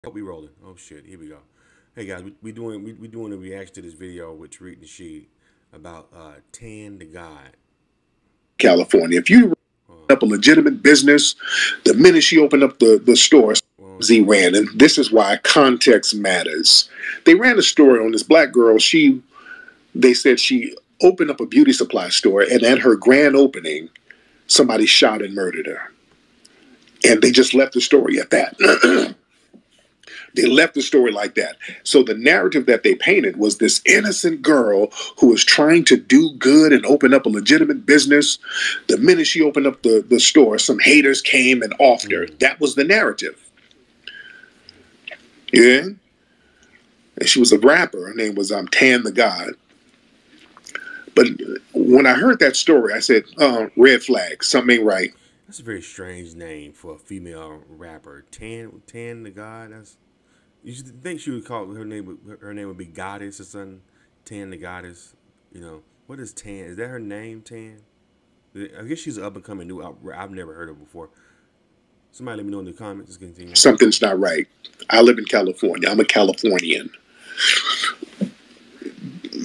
Hope we rolling. Oh shit, here we go. Hey guys, we doing a reaction to this video with Tariq Nasheed about Tan the God. California. If you up a legitimate business, the minute she opened up the store, Z ran, and this is why context matters. They ran a story on this black girl. They said she opened up a beauty supply store, and at her grand opening, somebody shot and murdered her, and they just left the story at that. They left the story like that. So the narrative that they painted was this innocent girl who was trying to do good and open up a legitimate business. The minute she opened up the store, some haters came and offed her. That was the narrative. Yeah. And she was a rapper. Her name was Tan the God. But when I heard that story, I said, red flag, something ain't right. That's a very strange name for a female rapper. Tan the God. You should think she would call her name. Her name would be Goddess or something. Tan the Goddess. You know what is Tan? Is that her name? Tan. I guess she's an up and coming new. I've never heard of her before. Somebody let me know in the comments. Just continue. Something's not right. I live in California. I'm a Californian.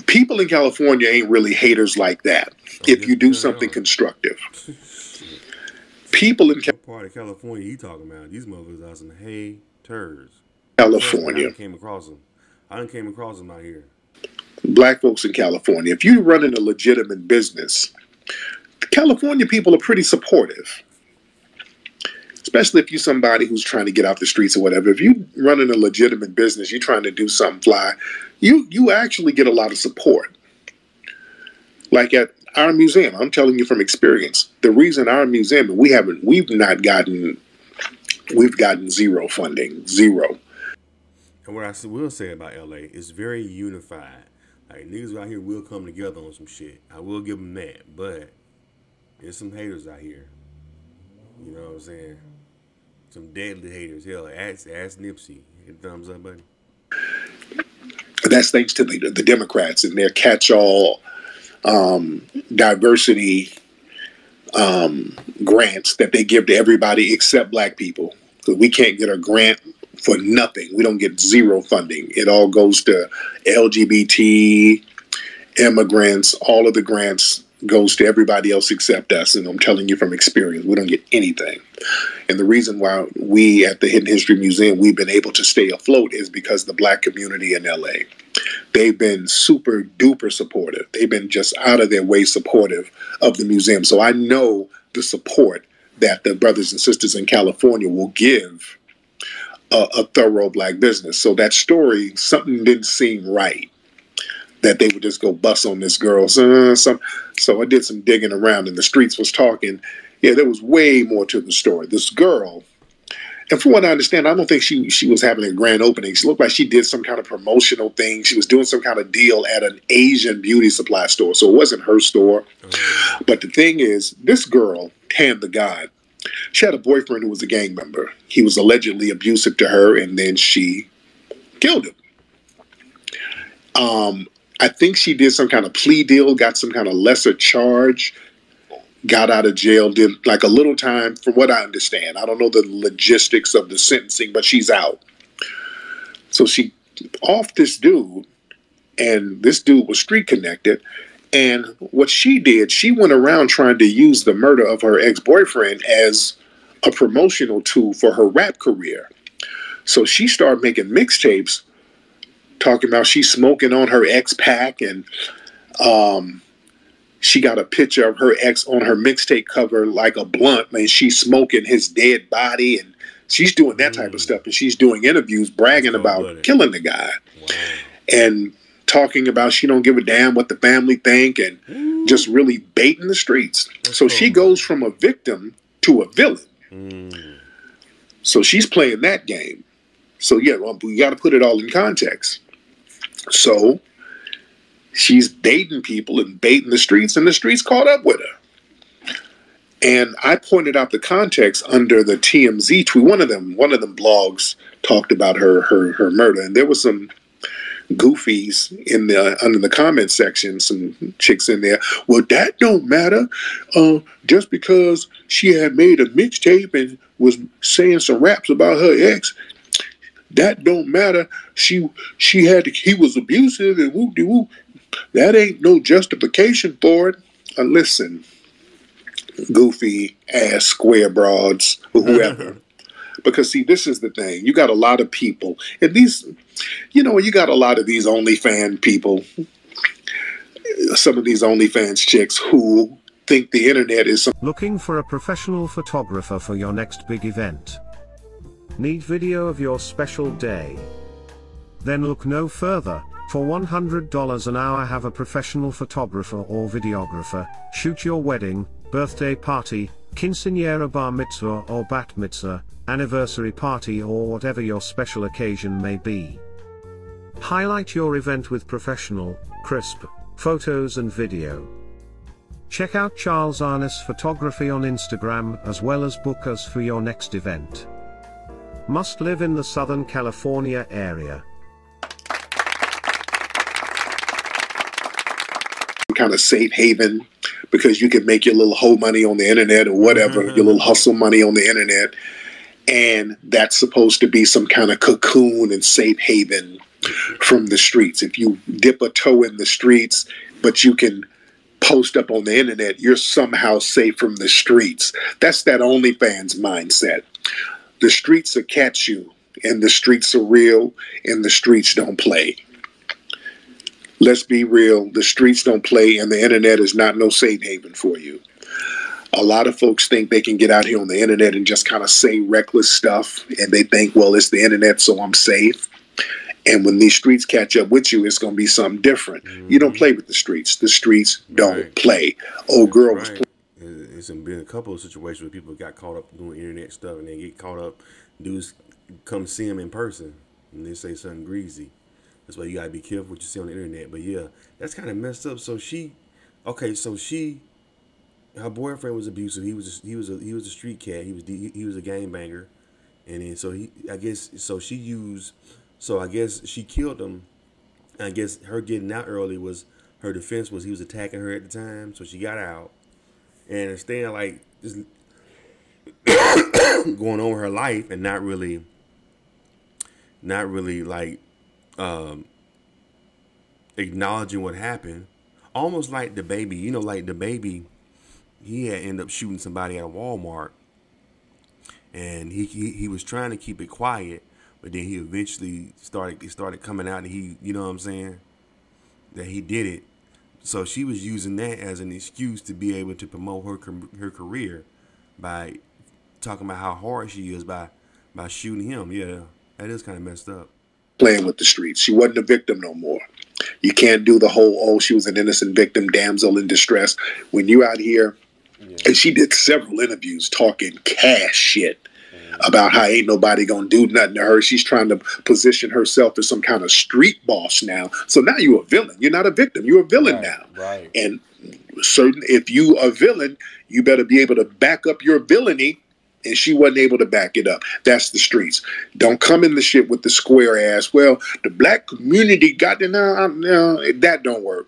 People in California ain't really haters like that. If you do something constructive. People in what part of California you talking about? These motherfuckers are some haters. California. I came across them. I done came across them out here. Black folks in California. If you're running a legitimate business, California people are pretty supportive. Especially if you're somebody who's trying to get out the streets or whatever. If you're running a legitimate business, you're trying to do something fly, you actually get a lot of support. Like at our museum, I'm telling you from experience, the reason our museum, we've gotten zero funding, zero. And what I will say about LA is very unified. Like niggas out here will come together on some shit. I will give them that, but there's some haters out here. You know what I'm saying? Some deadly haters. Hell, ask Nipsey. Hit the thumbs up button. That's thanks to the Democrats and their catch-all diversity grants that they give to everybody except black people. Because we can't get a grant for nothing. We don't get zero funding. It all goes to LGBT, immigrants. All of the grants goes to everybody else except us. And I'm telling you from experience, we don't get anything. And the reason why we at the Hidden History Museum, we've been able to stay afloat is because the black community in LA, they've been super duper supportive. They've been just out of their way supportive of the museum. So I know the support that the brothers and sisters in California will give a thorough black business. So that story, something didn't seem right, that they would just go bust on this girl. So I did some digging around, and the streets was talking. Yeah, there was way more to the story. This girl, and from what I understand, I don't think she was having a grand opening. She looked like she did some kind of promotional thing. She was doing some kind of deal at an Asian beauty supply store. So it wasn't her store. But the thing is, this girl, Tan the God, she had a boyfriend who was a gang member. He was allegedly abusive to her, and then she killed him. I think she did some kind of plea deal, got some kind of lesser charge, got out of jail, did like a little time from what I understand. I don't know the logistics of the sentencing, but she's out. So she off this dude, and this dude was street connected. And what she did, she went around trying to use the murder of her ex-boyfriend as a promotional tool for her rap career. So she started making mixtapes talking about she's smoking on her ex-pack, and she got a picture of her ex on her mixtape cover like a blunt, and she's smoking his dead body, and she's doing that type of stuff, and she's doing interviews bragging about killing the guy. Wow. And talking about she don't give a damn what the family think, and just really baiting the streets. So she goes from a victim to a villain. So she's playing that game. So yeah, well, we got to put it all in context. So she's dating people and baiting the streets, and the streets caught up with her. And I pointed out the context under the TMZ tweet. One of them blogs talked about her murder, and there was some goofies in the under the comment section, some chicks in there. Well, that don't matter. Just because she had made a mixtape and was saying some raps about her ex, That don't matter. He was abusive and whoop de whoop. That ain't no justification for it. Listen, goofy ass square broads or whoever. Because see, this is the thing. You got a lot of people, and these, you got a lot of these OnlyFans people. Some of these OnlyFans chicks who think the internet is looking for a professional photographer for your next big event. Need video of your special day? Then look no further. For $100 an hour, have a professional photographer or videographer shoot your wedding, birthday party, quinceañera, bar mitzvah or bat mitzvah, anniversary party, or whatever your special occasion may be. Highlight your event with professional, crisp photos and video. Check out Charles Arness Photography on Instagram, as well as book us for your next event. Must live in the Southern California area. Kind of safe haven, because you can make your little hoe money on the internet or whatever, your little hustle money on the internet. And that's supposed to be some kind of cocoon and safe haven from the streets. If you dip a toe in the streets, but you can post up on the internet, you're somehow safe from the streets. That's that OnlyFans mindset. The streets will catch you, and the streets are real, and the streets don't play. Let's be real. The streets don't play, and the internet is not no safe haven for you. A lot of folks think they can get out here on the internet and just kind of say reckless stuff, and they think, well, it's the internet, so I'm safe. And when these streets catch up with you, it's going to be something different. You don't play with the streets. The streets don't play. Old girl was playing. It's been a couple of situations where people got caught up doing internet stuff, and they get caught up. Dudes come see them in person, and they say something greasy. That's why you gotta be careful what you see on the internet. But yeah, that's kind of messed up. So her boyfriend was abusive. He was a street cat. He was a gangbanger, and then I guess she killed him. I guess her getting out early was her defense was he was attacking her at the time, so she got out and instead like just going on with her life and not really like acknowledging what happened. Almost like the baby, like the baby, he had ended up shooting somebody at a Walmart, and he was trying to keep it quiet, but then he eventually started coming out, and he, you know what I'm saying, that he did it. So she was using that as an excuse to be able to promote her career by talking about how hard she is by shooting him. Yeah, that is kind of messed up. Playing with the streets. She wasn't a victim no more. You can't do the whole, she was an innocent victim, damsel in distress. When you out here, and she did several interviews talking cash shit about how ain't nobody gonna do nothing to her. She's trying to position herself as some kind of street boss now. So now you're a villain. You're not a victim. You're a villain now. Right. And if you a villain, you better be able to back up your villainy. And she wasn't able to back it up. That's the streets. Don't come in the shit with the square ass. Well, the black community got to that don't work.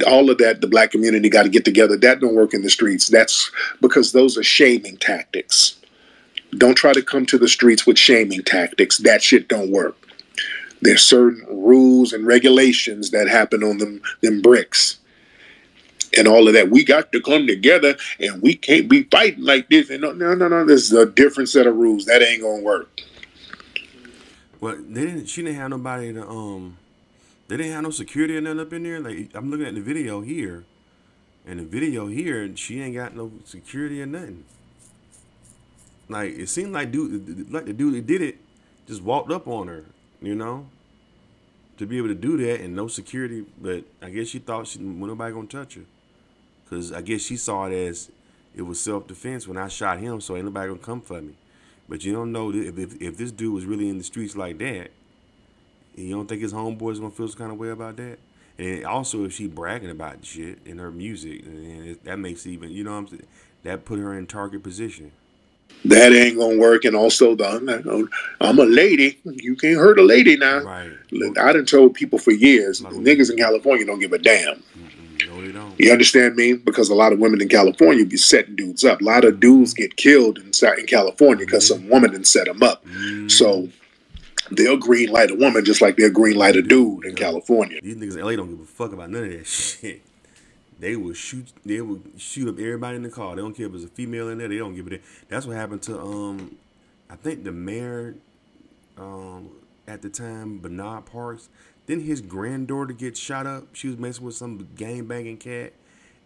All of that, the black community got to get together. That don't work in the streets. That's because those are shaming tactics. Don't try to come to the streets with shaming tactics. That shit don't work. There's certain rules and regulations that happen on them bricks. And all of that, we got to come together, and we can't be fighting like this. And no. This is a different set of rules. That ain't gonna work. Well, she didn't have nobody to They didn't have no security or nothing up in there. Like I'm looking at the video here, and the video here, she ain't got no security or nothing. Like it seemed like the dude that did it just walked up on her, to be able to do that and no security. But I guess she thought nobody gonna touch her. Because I guess she saw it as it was self-defense when I shot him, so ain't nobody going to come for me. But you don't know if this dude was really in the streets like that, you don't think his homeboys going to feel some kind of way about that? And also if she bragging about the shit in her music, and that makes it even, what I'm saying, that put her in target position. That ain't going to work. And also, I'm a lady. You can't hurt a lady now. Right. I done told people for years, niggas in California don't give a damn. No, they don't. You understand me? Because a lot of women in California be setting dudes up. A lot of dudes get killed in California because some woman done set them up. So They'll green light a woman just like they'll green light a dude in California. These niggas in LA don't give a fuck about none of that shit. They will shoot up everybody in the car. They don't care if it's a female in there. They don't give it. That's what happened to I think the mayor at the time, Bernard Parks. Didn't his granddaughter get shot up? She was messing with some gang banging cat,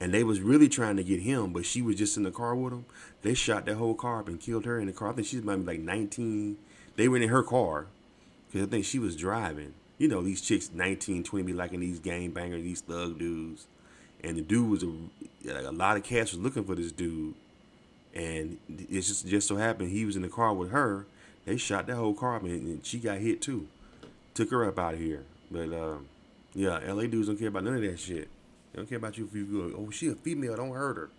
and they was really trying to get him, but she was just in the car with him. They shot that whole car up and killed her in the car. I think she's maybe like 19. They were in her car because I think she was driving. You know, these chicks 19, 20 be liking these gang bangers, these thug dudes. And the dude was a lot of cats was looking for this dude, and it just so happened he was in the car with her. They shot that whole car up, and she got hit too. Took her up out of here. But yeah, LA dudes don't care about none of that shit. They don't care about you if you go, oh, she a female, don't hurt her.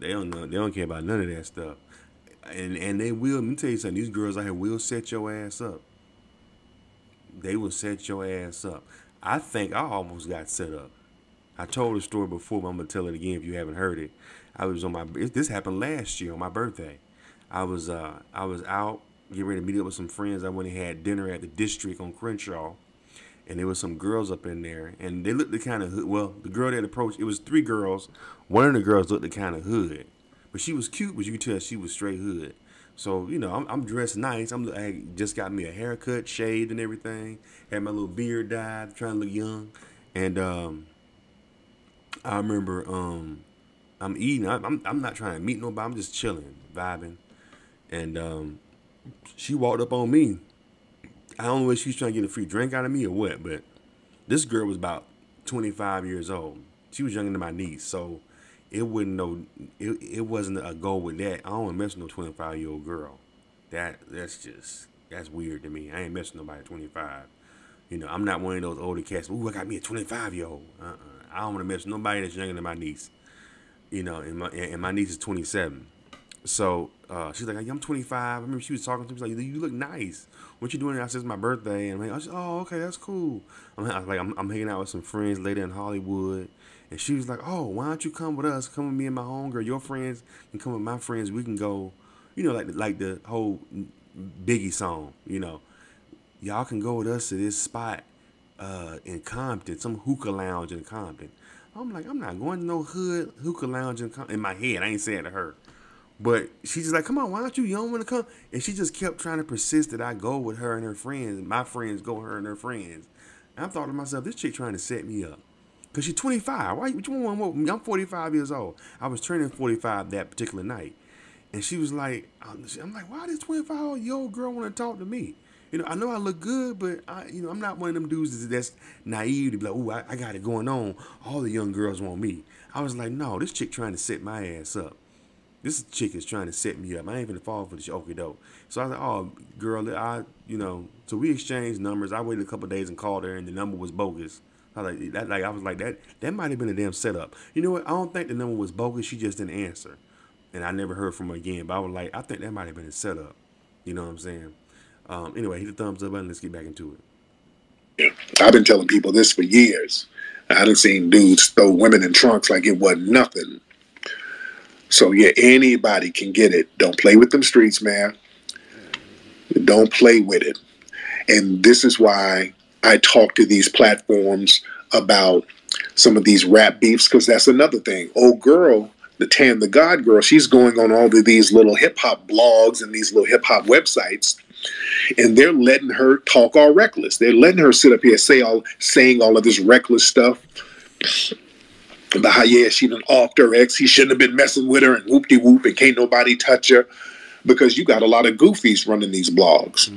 They don't know. They don't care about none of that stuff. And they will. Let me tell you something. These girls out here will set your ass up. They will set your ass up. I think I almost got set up. I told the story before, but I'm gonna tell it again if you haven't heard it. I was on this happened last year on my birthday. I was out getting ready to meet up with some friends. I went and had dinner at the District on Crenshaw, and there was some girls up in there, and they looked the kind of hood. Well, the girl that approached, it was 3 girls. One of the girls looked the kind of hood, but she was cute, but you could tell she was straight hood. So, you know, I'm dressed nice. I just got me a haircut, shaved and everything. Had my little beard dyed, trying to look young. And I remember I'm eating. I'm not trying to meet nobody. I'm just chilling, vibing. And she walked up on me. I don't know if she was trying to get a free drink out of me or what, but this girl was about 25 years old. She was younger than my niece, so it wasn't a goal with that. I don't want to mess with no 25-year-old girl. That's weird to me. I ain't messing with nobody at 25. You know, I'm not one of those older cats. Ooh, I got me a 25-year-old. I don't want to mess with nobody that's younger than my niece. You know, and my niece is 27. So she's like, I'm 25. I remember she was talking to me. She's like, you look nice. What you doing? I said, it's my birthday. And I'm like, oh, okay, that's cool. I'm hanging out with some friends later in Hollywood. And she was like, oh, why don't you come with us? Come with me and my homegirl. Your friends can come with my friends. We can go, you know, like the whole Biggie song, you know. Y'all can go with us to this spot in Compton, some hookah lounge in Compton. I'm like, I'm not going to no hood hookah lounge in my head. I ain't saying to her. But she's just like, come on, why don't you don't want to come? And she just kept trying to persist that I go with her and her friends. And my friends go with her and her friends. And I thought to myself, this chick trying to set me up. Because she's 25. Why you want more? I'm 45 years old. I was turning 45 that particular night. And she was like, I'm like, why does 25-year-old girl want to talk to me? You know, I know I look good, but I'm not one of them dudes that's naive to be like, ooh, I got it going on. All the young girls want me. I was like, no, this chick trying to set my ass up. This chick is trying to set me up. I ain't gonna fall for this okie doke. So I was like, oh, girl, so we exchanged numbers. I waited a couple of days and called her, and the number was bogus. I was like, that might have been a damn setup. You know what? I don't think the number was bogus. She just didn't answer. And I never heard from her again. But I was like, I think that might have been a setup. You know what I'm saying? Anyway, hit the thumbs up button. Let's get back into it. Yeah. I've been telling people this for years. I done seen dudes throw women in trunks like it wasn't nothing. So, yeah, anybody can get it. Don't play with them streets, man. Don't play with it. And this is why I talk to these platforms about some of these rap beefs, because that's another thing. Old girl, the Tan the God girl, she's going on all of these little hip-hop blogs and these little hip-hop websites, and they're letting her talk all reckless. They're letting her sit up here saying all of this reckless stuff about how, yeah, she done offed her ex, he shouldn't have been messing with her, and whoop-de-whoop, and can't nobody touch her, because you got a lot of goofies running these blogs.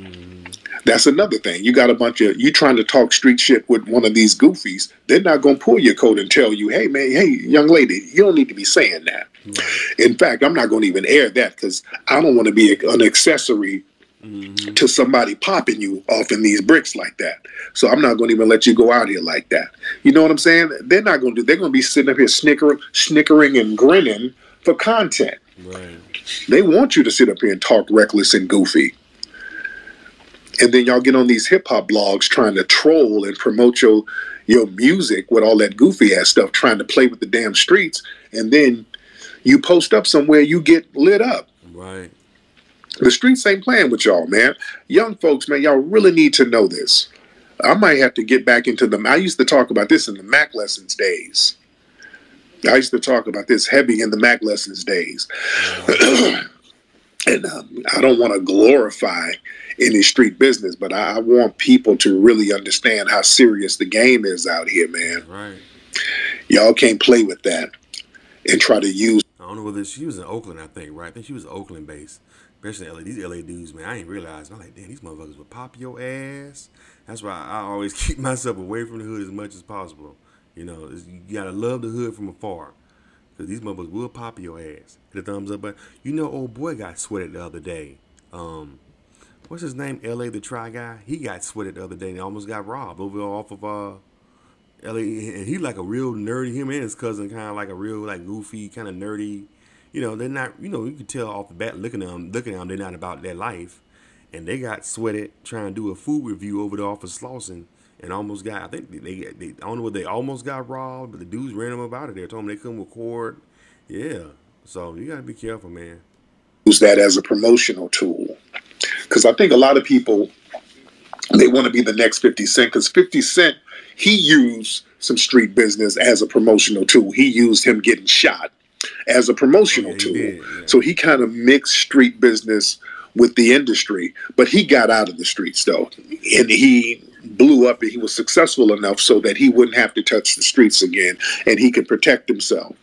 That's another thing. You got a bunch of, you trying to talk street shit with one of these goofies, they're not going to pull your coat and tell you, hey, man, hey, young lady, you don't need to be saying that. In fact, I'm not going to even air that, because I don't want to be an accessory to somebody popping you off in these bricks like that. So I'm not going to even let you go out here like that. You know what I'm saying? They're not going to do, they're going to be sitting up here snickering and grinning for content. Right. They want you to sit up here and talk reckless and goofy. And then y'all get on these hip-hop blogs trying to troll and promote your music with all that goofy-ass stuff, trying to play with the damn streets, and then you post up somewhere, you get lit up. Right. The streets ain't playing with y'all, man. Young folks, man, y'all really need to know this. I might have to get back into them. I used to talk about this in the Mac lessons days. I used to talk about this heavy in the Mac lessons days. And I don't want to glorify any street business, but I want people to really understand how serious the game is out here, man. Right. Y'all can't play with that and try to use. I don't know whether she was in Oakland, I think, right? I think she was Oakland based. Especially LA. These LA dudes, man, I ain't realized. I'm like, damn, these motherfuckers will pop your ass. That's why I always keep myself away from the hood as much as possible. You know, you gotta love the hood from afar. Because these motherfuckers will pop your ass. Hit the thumbs up button. You know, old boy got sweated the other day. What's his name? LA the Try Guy. He got sweated the other day and almost got robbed over off of LA. And he like a real nerdy. Him and his cousin kind of like a real like goofy kind of nerdy. You know, they're not. You know, you can tell off the bat looking at them, they're not about their life. And they got sweated trying to do a food review over there off of Slauson. And almost got, I think they I don't know what they almost got robbed, but the dudes ran them up out of there. Told them they couldn't record. Yeah. So you got to be careful, man. Use that as a promotional tool. Because I think a lot of people, they want to be the next 50 Cent. Because 50 Cent, he used some street business as a promotional tool. He used him getting shot as a promotional tool. Did, yeah. So he kind of mixed street business with the industry. But he got out of the streets, though. And he blew up and he was successful enough so that he wouldn't have to touch the streets again and he could protect himself.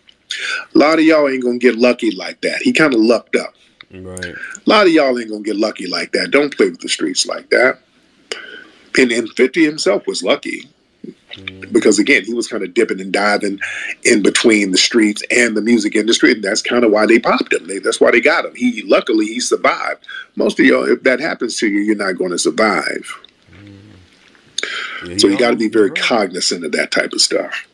A lot of y'all ain't gonna get lucky like that. He kind of lucked up. Right. A lot of y'all ain't gonna get lucky like that. Don't play with the streets like that. And 50 himself was lucky because again, he was kind of dipping and diving in between the streets and the music industry, and that's kind of why they popped him. That's why they got him. Luckily he survived. Most of y'all, if that happens to you, you're not going to survive. Yeah, so you got to be very cognizant of that type of stuff.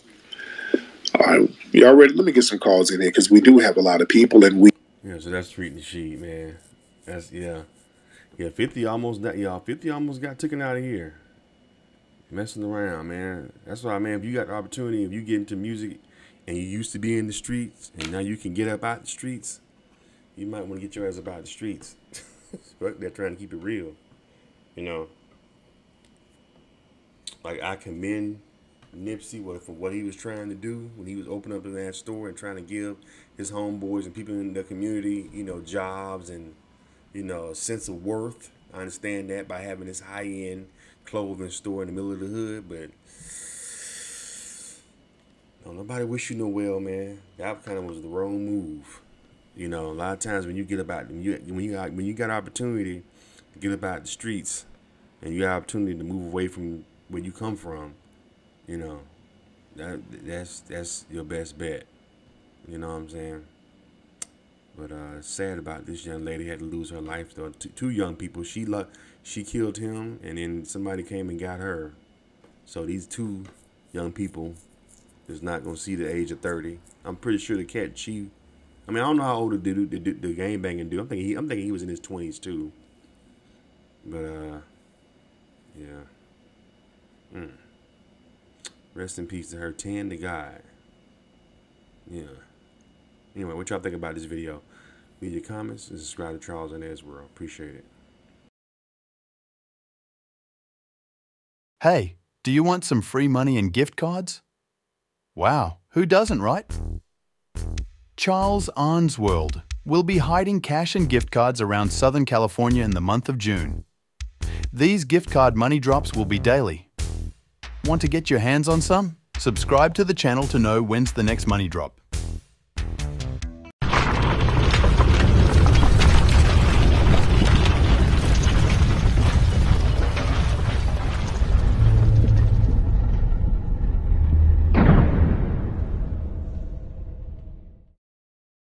All right, y'all ready? Let me get some calls in here because we do have a lot of people, and we. Yeah, so that's treating the sheet, man. That's yeah. 50 almost got taken out of here. Messing around, man. That's why, man. If you got the opportunity, if you get into music, and you used to be in the streets, and now you can get up out the streets, you might want to get your ass up out the streets. But they're trying to keep it real, you know. Like, I commend Nipsey for what he was trying to do when he was opening up that store and trying to give his homeboys and people in the community, you know, jobs and, you know, a sense of worth. I understand that by having this high-end clothing store in the middle of the hood, but nobody wish you no well, man. That kind of was the wrong move. You know, a lot of times when you get about when you got opportunity to get about the streets and you got opportunity to move away from where you come from, you know, that's your best bet. You know what I'm saying? But sad about this young lady had to lose her life though. Two young people. She killed him, and then somebody came and got her. So these two young people is not gonna see the age of 30. I'm pretty sure the cat. I don't know how old the game banging dude. I'm thinking he was in his 20s too. But yeah. Rest in peace to her. Tan the God. Yeah. Anyway, what y'all think about this video? Leave your comments and subscribe to Charles Inez World. Appreciate it. Hey, do you want some free money and gift cards? Wow, who doesn't, right? Charles Arns World will be hiding cash and gift cards around Southern California in the month of June. These gift card money drops will be daily. Want to get your hands on some? Subscribe to the channel to know when's the next money drop.